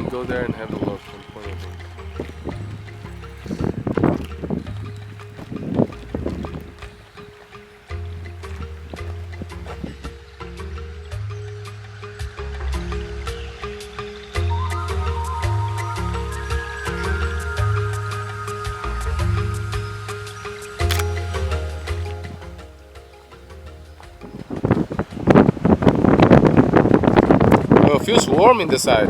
Go there and have a look and point at things. Well, it feels warm in the side.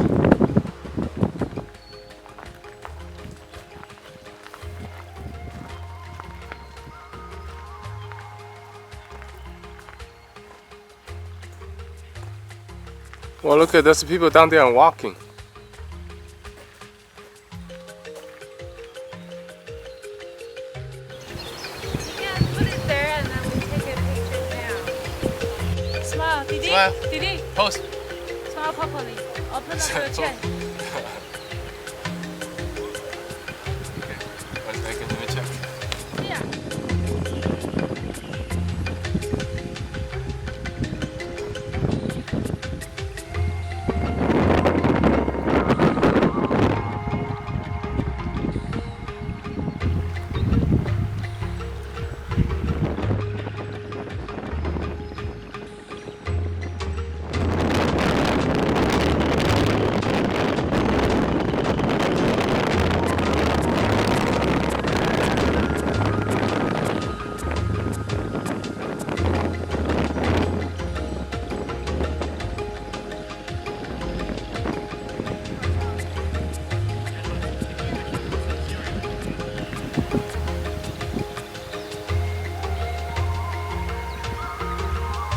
Well, look at those people down there and walking. Yeah, put it there and then we take a picture now. Smile, Didi. Smile. Didi. Pose. Smile properly. Open up your chin. Okay. 1 second, let me check. Yeah.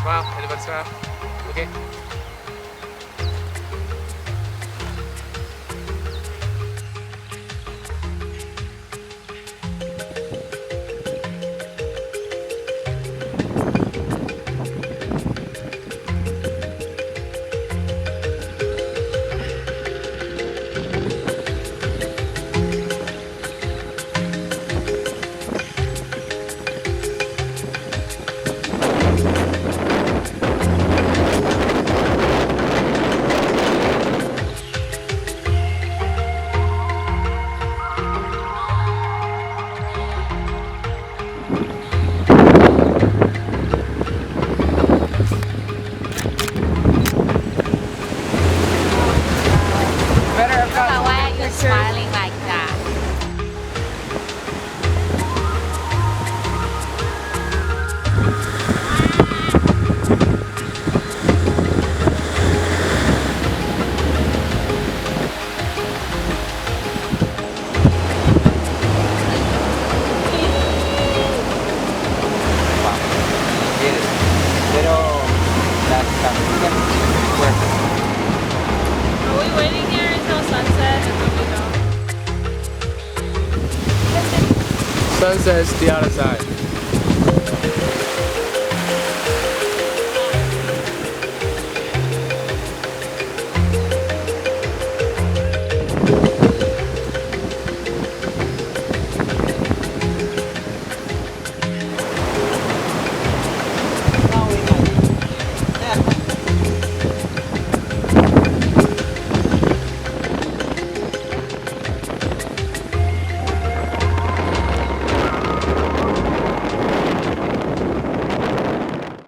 Smile, everybody smile. Okay. Why are you smiling like that? Pero las camillas fuertes. Are we waiting here until sunset and then we go? Sunset's the other side.